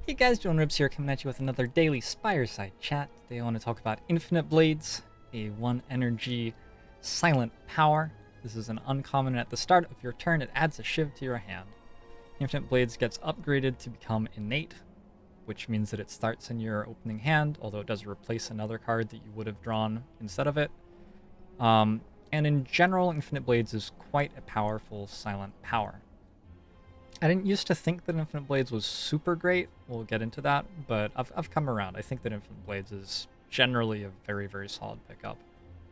Hey guys, Joan Ribs here coming at you with another daily SpireChat chat. Today I want to talk about Infinite Blades, a 1 energy silent power. This is an uncommon, and at the start of your turn it adds a shiv to your hand. Infinite Blades gets upgraded to become innate, which means that it starts in your opening hand, although it does replace another card that you would have drawn instead of it. And in general, Infinite Blades is quite a powerful silent power. I didn't used to think that Infinite Blades was super great. We'll get into that, but I've come around. I think that Infinite Blades is generally a very, very solid pickup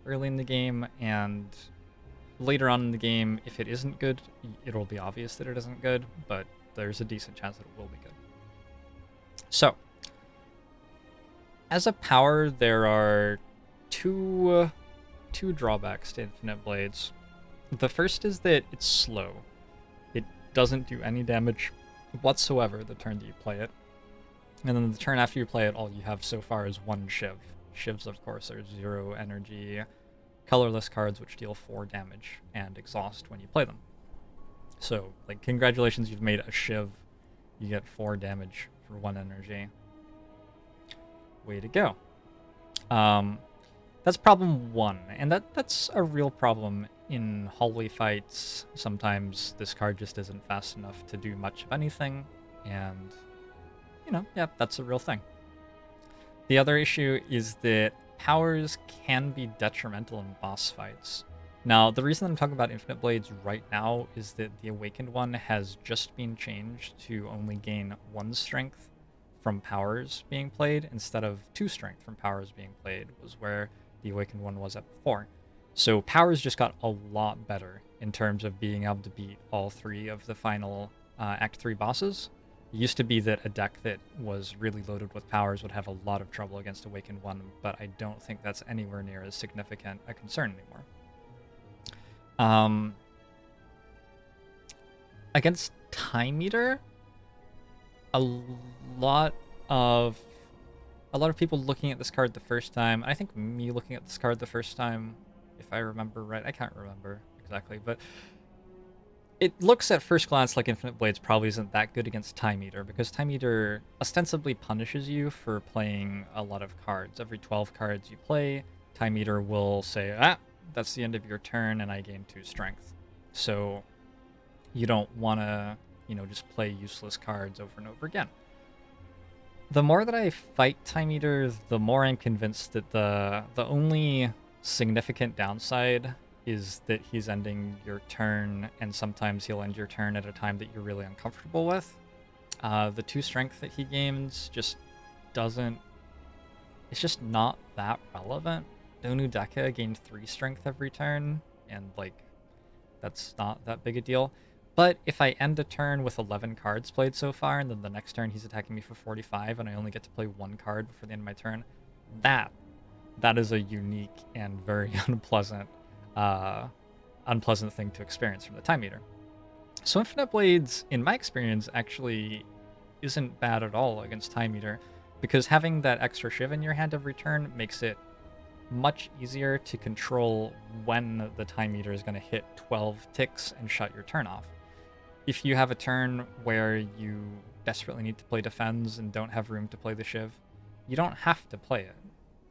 early in the game, and later on in the game, if it isn't good, it'll be obvious that it isn't good, but there's a decent chance that it will be good. So, as a power, there are two drawbacks to Infinite Blades. The first is that it's slow. It doesn't do any damage whatsoever the turn that you play it. And then the turn after you play it, all you have so far is one shiv. Shivs, of course, are 0 energy, colorless cards which deal 4 damage and exhaust when you play them. So, like, congratulations, you've made a shiv. You get 4 damage for 1 energy. Way to go. That's problem 1, and that's a real problem in hallway fights. Sometimes this card just isn't fast enough to do much of anything, and, yeah, that's a real thing. The other issue is that powers can be detrimental in boss fights. Now, the reason I'm talking about Infinite Blades right now is that the Awakened one has just been changed to only gain 1 strength from powers being played instead of 2 strength from powers being played, was where the Awakened one was at before. So powers just got a lot better in terms of being able to beat all 3 of the final Act 3 bosses. It used to be that a deck that was really loaded with powers would have a lot of trouble against Awakened 1, but I don't think that's anywhere near as significant a concern anymore. Against Time Eater, a lot of people looking at this card the first time, I think me looking at this card the first time, if I remember right, I can't remember exactly, but it looks at first glance like Infinite Blades probably isn't that good against Time Eater, because Time Eater ostensibly punishes you for playing a lot of cards. Every 12 cards you play, Time Eater will say, that's the end of your turn, and I gain 2 strength. So you don't want to, just play useless cards over and over again. The more that I fight Time Eater, the more I'm convinced that the only significant downside is that he's ending your turn, and sometimes he'll end your turn at a time that you're really uncomfortable with. The 2 strength that he gains just doesn't... It's just not that relevant. Donu Deka gained 3 strength every turn, and, that's not that big a deal. But if I end a turn with 11 cards played so far, and then the next turn he's attacking me for 45, and I only get to play 1 card before the end of my turn, that is a unique and very unpleasant thing to experience from the Time Eater. So Infinite Blades, in my experience, actually isn't bad at all against Time Eater, because having that extra shiv in your hand every turn makes it much easier to control when the Time Eater is going to hit 12 ticks and shut your turn off. If you have a turn where you desperately need to play defense and don't have room to play the shiv, you don't have to play it.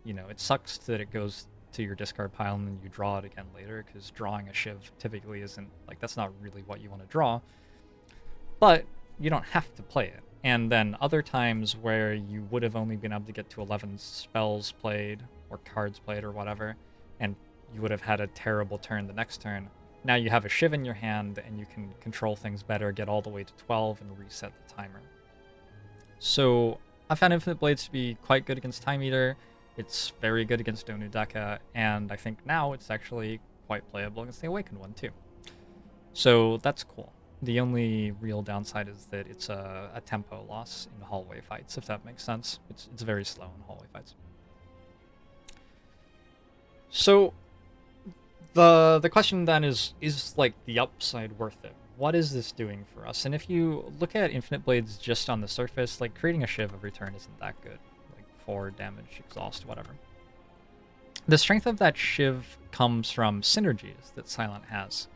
It sucks that it goes to your discard pile and then you draw it again later, because drawing a shiv typically isn't, that's not really what you want to draw. But you don't have to play it. And then other times where you would have only been able to get to 11 spells played or cards played or whatever, and you would have had a terrible turn the next turn, now you have a shiv in your hand and you can control things better, get all the way to 12 and reset the timer. So I found Infinite Blades to be quite good against Time Eater. It's very good against Donu Deka, and I think now it's actually quite playable against the Awakened one too. So that's cool. The only real downside is that it's a tempo loss in hallway fights, if that makes sense. It's very slow in hallway fights. So the question then is the upside worth it? What is this doing for us? And if you look at Infinite Blades just on the surface, creating a shiv every turn isn't that good. 4 damage, exhaust, whatever. The strength of that shiv comes from synergies that Silent has.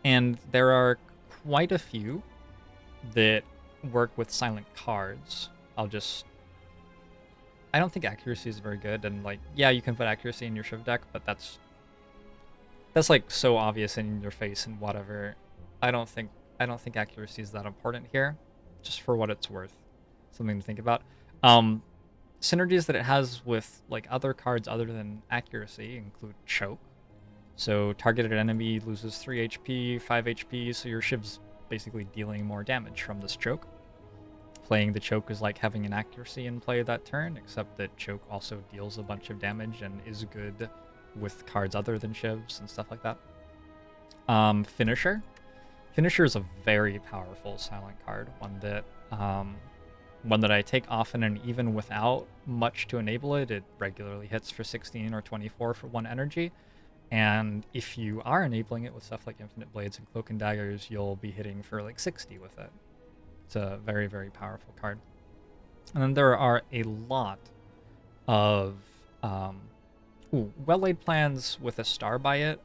And there are quite a few that work with Silent cards. I'll just... I don't think accuracy is very good, and like, yeah, you can put accuracy in your Shiv deck, but that's like so obvious in your face and whatever. I don't think accuracy is that important here, just for what it's worth. Something to think about. Synergies that it has with like other cards other than accuracy include choke. So targeted enemy loses 3 HP, 5 HP, so your Shiv's basically dealing more damage from this choke. Playing the choke is like having an accuracy in play that turn, except that choke also deals a bunch of damage and is good with cards other than Shivs and stuff like that. Finisher. Finisher is a very powerful silent card, one that I take often, and even without much to enable it, it regularly hits for 16 or 24 for 1 energy. And if you are enabling it with stuff like Infinite Blades and Cloak and Daggers, you'll be hitting for like 60 with it. It's a very, very powerful card. And then there are a lot of well-laid plans with a star by it,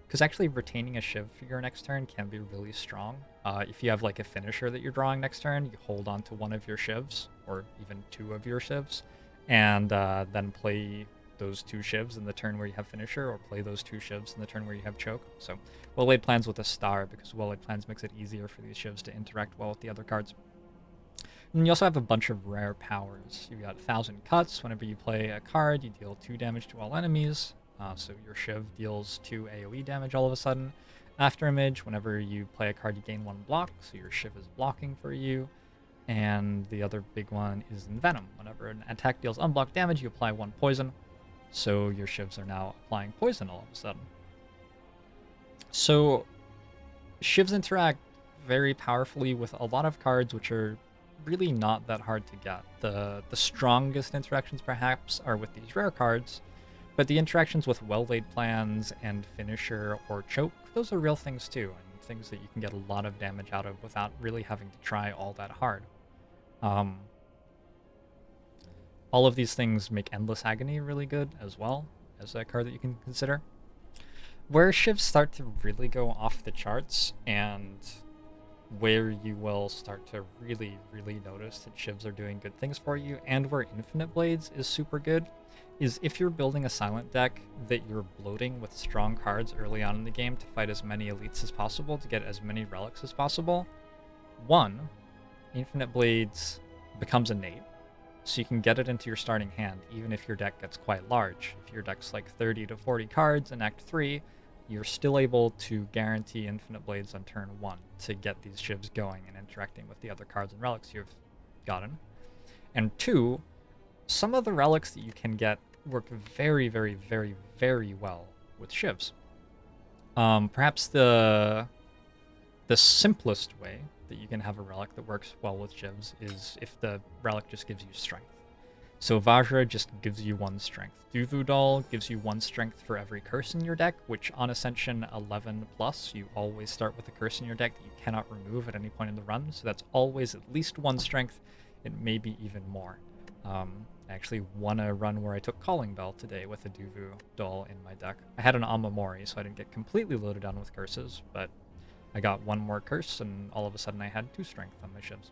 because actually retaining a Shiv for your next turn can be really strong. If you have like a finisher that you're drawing next turn, you hold on to one of your Shivs, or even 2 of your Shivs, and then play those 2 Shivs in the turn where you have finisher, or play those 2 Shivs in the turn where you have choke. So well-laid plans with a star, because well-laid plans makes it easier for these Shivs to interact well with the other cards. And you also have a bunch of rare powers. You've got 1,000 Cuts. Whenever you play a card, you deal 2 damage to all enemies. So your Shiv deals 2 AoE damage all of a sudden. After Image, whenever you play a card, you gain 1 block, so your Shiv is blocking for you. And the other big one is Envenom. Whenever an attack deals unblocked damage, you apply 1 poison. So your Shivs are now applying poison all of a sudden. So Shivs interact very powerfully with a lot of cards which are really not that hard to get. The strongest interactions perhaps are with these rare cards, but the interactions with well-laid plans and finisher or choke, those are real things too, and things that you can get a lot of damage out of without really having to try all that hard. All of these things make Endless Agony really good as well, as a card that you can consider. Where Shivs start to really go off the charts, and where you will start to really, really notice that Shivs are doing good things for you, and where Infinite Blades is super good, is if you're building a silent deck that you're bloating with strong cards early on in the game to fight as many elites as possible, to get as many relics as possible. 1, Infinite Blades becomes innate, so you can get it into your starting hand, even if your deck gets quite large. If your deck's like 30 to 40 cards in Act 3, you're still able to guarantee Infinite Blades on turn 1 to get these Shivs going and interacting with the other cards and relics you've gotten. And 2, some of the relics that you can get work very, very, very, very well with Shivs. Perhaps the simplest way that you can have a relic that works well with Shivs is if the relic just gives you strength. So Vajra just gives you 1 strength. Duvu Doll gives you 1 strength for every curse in your deck, which on Ascension 11 plus, you always start with a curse in your deck that you cannot remove at any point in the run. So that's always at least 1 strength. It may be even more. I actually won a run where I took Calling Bell today with a Duvu Doll in my deck. I had an Amamori, so I didn't get completely loaded on with curses, but I got 1 more curse, and all of a sudden I had 2 strength on my Shivs.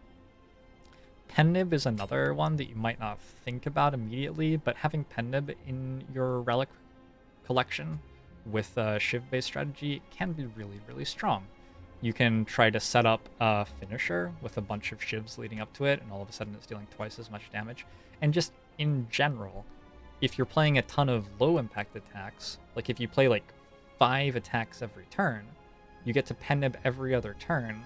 Pennib is another one that you might not think about immediately, but having Pennib in your relic collection with a Shiv-based strategy can be really, really strong. You can try to set up a finisher with a bunch of Shivs leading up to it, and all of a sudden it's dealing twice as much damage. And just in general, if you're playing a ton of low-impact attacks, like if you play like 5 attacks every turn, you get to Pennib every other turn,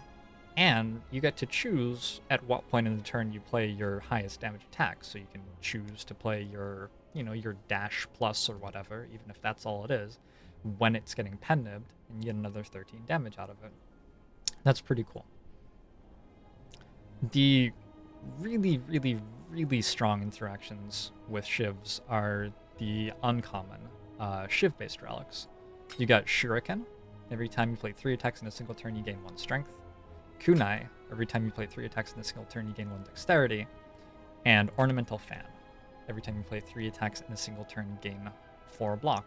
and you get to choose at what point in the turn you play your highest damage attack. So you can choose to play your, your dash plus or whatever, even if that's all it is, when it's getting Pennibbed, and you get another 13 damage out of it. That's pretty cool. The really, really, really strong interactions with Shivs are the uncommon Shiv-based relics. You got Shuriken. Every time you play 3 attacks in a single turn, you gain 1 strength. Kunai, every time you play 3 attacks in a single turn, you gain 1 dexterity. And Ornamental Fan, every time you play 3 attacks in a single turn, you gain 4 block.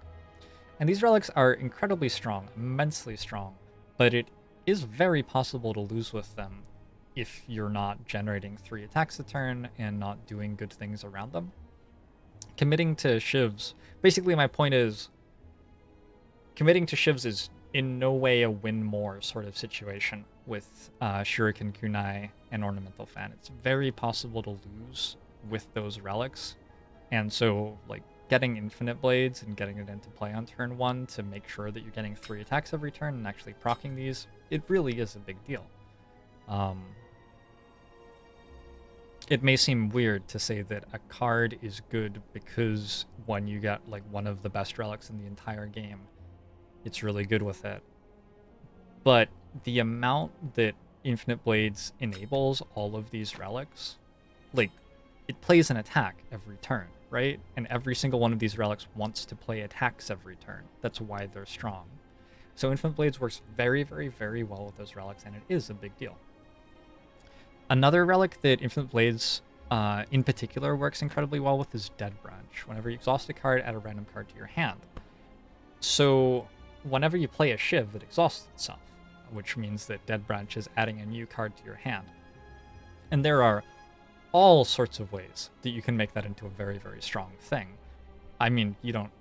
And these relics are incredibly strong, immensely strong, but it is very possible to lose with them if you're not generating 3 attacks a turn and not doing good things around them. Committing to shivs, basically my point is, committing to shivs is in no way a win more sort of situation with Shuriken Kunai and Ornamental Fan. It's very possible to lose with those relics, and so like getting Infinite Blades and getting it into play on turn 1 to make sure that you're getting 3 attacks every turn and actually proccing these, it really is a big deal. It may seem weird to say that a card is good because when you get like one of the best relics in the entire game, it's really good with it. But the amount that Infinite Blades enables all of these relics, like, it plays an attack every turn, right? And every single one of these relics wants to play attacks every turn. That's why they're strong. So Infinite Blades works very, very, very well with those relics, and it is a big deal. Another relic that Infinite Blades in particular works incredibly well with is Dead Branch. Whenever you exhaust a card, add a random card to your hand. So whenever you play a Shiv, it exhausts itself, which means that Dead Branch is adding a new card to your hand. And there are all sorts of ways that you can make that into a very, very strong thing. I mean, you don't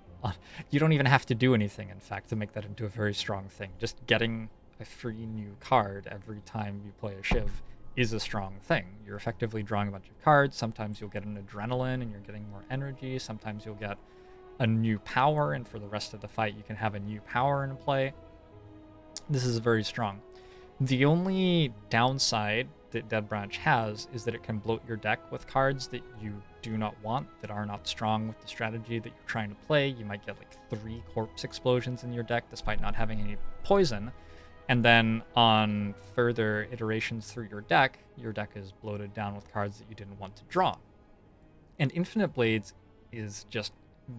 even have to do anything, in fact, to make that into a very strong thing. Just getting a free new card every time you play a Shiv is a strong thing. You're effectively drawing a bunch of cards. Sometimes you'll get an adrenaline and you're getting more energy. Sometimes you'll get a new power, and for the rest of the fight you can have a new power in play. This is very strong. The only downside that Dead Branch has is that it can bloat your deck with cards that you do not want, that are not strong with the strategy that you're trying to play. You might get like 3 corpse explosions in your deck despite not having any poison. And then on further iterations through your deck is bloated down with cards that you didn't want to draw. And Infinite Blades is just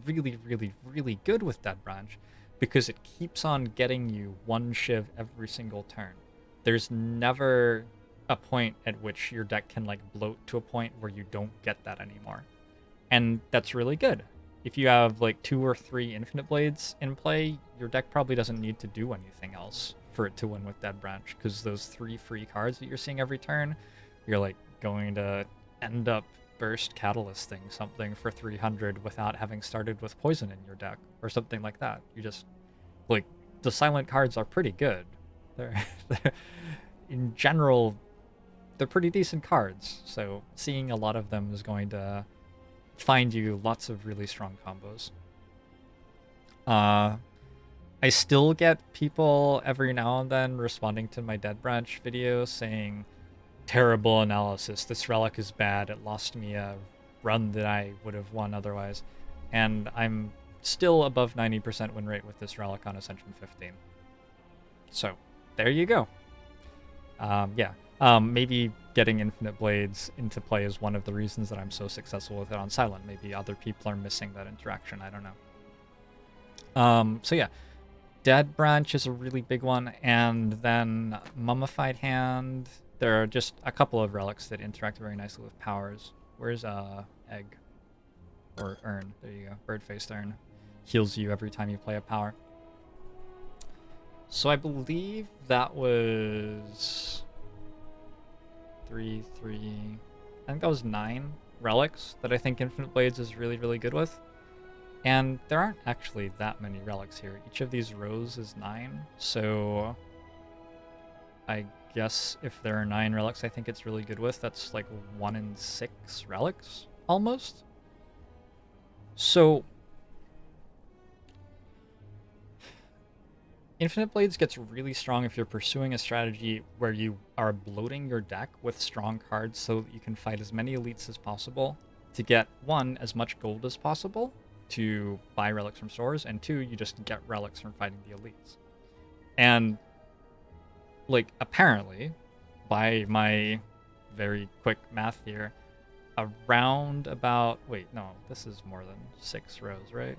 really, really, really good with Dead Branch because it keeps on getting you 1 Shiv every single turn. There's never a point at which your deck can like bloat to a point where you don't get that anymore. And that's really good. If you have like 2 or 3 Infinite Blades in play, your deck probably doesn't need to do anything else for it to win with Dead Branch, because those 3 free cards that you're seeing every turn, you're like going to end up burst catalysting something for 300 without having started with poison in your deck or something like that. You just like, the silent cards are pretty good. They're in general, they're pretty decent cards, so seeing a lot of them is going to find you lots of really strong combos. I still get people every now and then responding to my Dead Branch video saying, terrible analysis, this relic is bad, it lost me a run that I would have won otherwise. And I'm still above 90% win rate with this relic on Ascension 15. So, there you go. Maybe getting Infinite Blades into play is one of the reasons that I'm so successful with it on Silent. Maybe other people are missing that interaction, I don't know. So yeah, Dead Branch is a really big one, and then Mummified Hand. There are just a couple of relics that interact very nicely with powers. Where's Egg? Or Urn. There you go. Bird-faced Urn. Heals you every time you play a power. So I believe that was 3. I think that was 9 relics that I think Infinite Blades is really, really good with. And there aren't actually that many relics here. Each of these rows is 9, so I guess if there are 9 relics I think it's really good with, that's like 1 in 6 relics, almost. So Infinite Blades gets really strong if you're pursuing a strategy where you are bloating your deck with strong cards so that you can fight as many elites as possible to get, 1, as much gold as possible to buy relics from stores, and 2, you just get relics from fighting the elites. And, like, apparently, by my very quick math here, around about... Wait, no, this is more than 6 rows, right?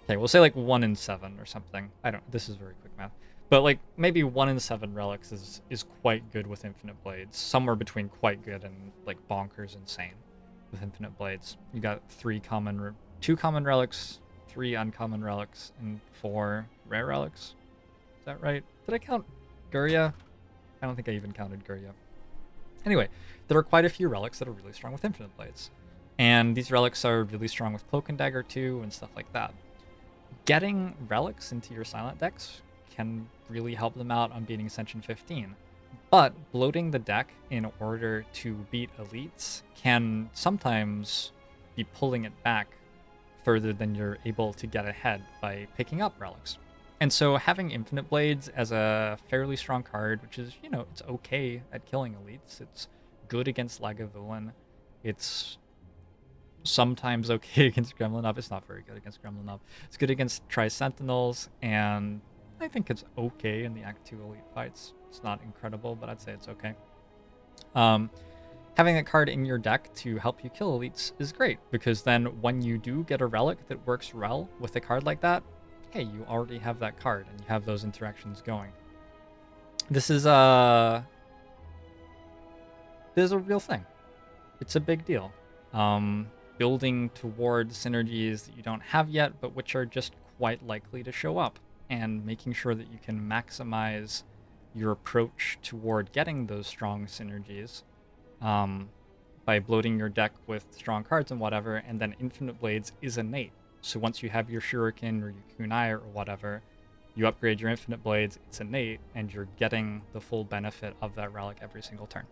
Okay, we'll say like 1 in 7 or something. This is very quick math. But like maybe 1 in 7 relics is quite good with Infinite Blades. Somewhere between quite good and like bonkers insane with Infinite Blades. You got 2 common relics, 3 uncommon relics, and 4 rare relics. Is that right? Did I count Gurya? I don't think I even counted Gurya. Anyway, there are quite a few relics that are really strong with Infinite Blades. And these relics are really strong with Cloak and Dagger too, and stuff like that. Getting relics into your silent decks can really help them out on beating Ascension 15. But bloating the deck in order to beat elites can sometimes be pulling it back further than you're able to get ahead by picking up relics. And so having Infinite Blades as a fairly strong card, which is, you know, it's okay at killing elites. It's good against Lagavulin. It's sometimes okay against Gremlin. It's not very good against Gremlin. It's good against Tri-Sentinels, and I think it's okay in the Act 2 elite fights. It's not incredible, but I'd say it's okay. Having that card in your deck to help you kill elites is great, because then when you do get a relic that works well with a card like that, hey, you already have that card, and you have those interactions going. This is a real thing. It's a big deal. Building towards synergies that you don't have yet, but which are just quite likely to show up, and making sure that you can maximize your approach toward getting those strong synergies by bloating your deck with strong cards and whatever, and then Infinite Blades is innate. So once you have your Shuriken or your Kunai or whatever, you upgrade your Infinite Blades, it's innate, and you're getting the full benefit of that relic every single turn.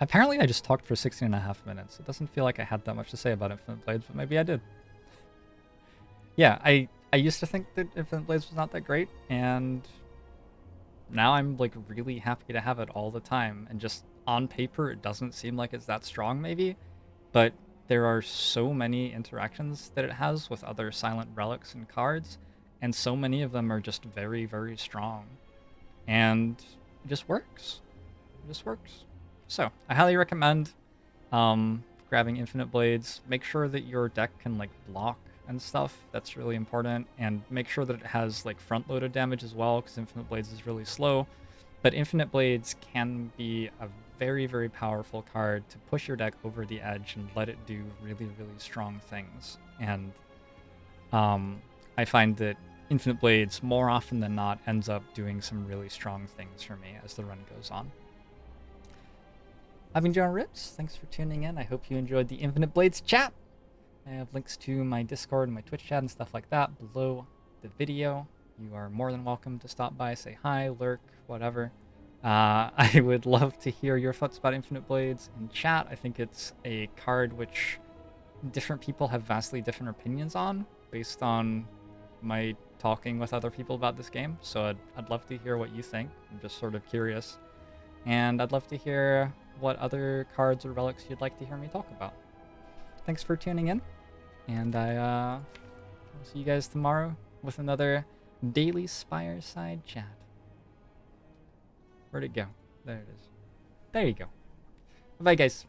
Apparently I just talked for 16.5 minutes. It doesn't feel like I had that much to say about Infinite Blades, but maybe I did. Yeah, I used to think that Infinite Blades was not that great, and now I'm like really happy to have it all the time. And just on paper, it doesn't seem like it's that strong maybe, but there are so many interactions that it has with other silent relics and cards, and so many of them are just very, very strong. And it just works. It just works. So, I highly recommend grabbing Infinite Blades. Make sure that your deck can like block and stuff. That's really important. And make sure that it has like front-loaded damage as well, because Infinite Blades is really slow. But Infinite Blades can be a very, very powerful card to push your deck over the edge and let it do really, really strong things. And I find that Infinite Blades, more often than not, ends up doing some really strong things for me as the run goes on. I've been John Rips. Thanks for tuning in. I hope you enjoyed the Infinite Blades chat. I have links to my Discord and my Twitch chat and stuff like that below the video. You are more than welcome to stop by, say hi, lurk, whatever. I would love to hear your thoughts about Infinite Blades in chat. I think it's a card which different people have vastly different opinions on based on my talking with other people about this game. So I'd love to hear what you think. I'm just sort of curious. And I'd love to hear what other cards or relics you'd like to hear me talk about. Thanks for tuning in, and I will see you guys tomorrow with another daily SpireSide chat. Where'd it go? There it is. There you go. Bye, guys.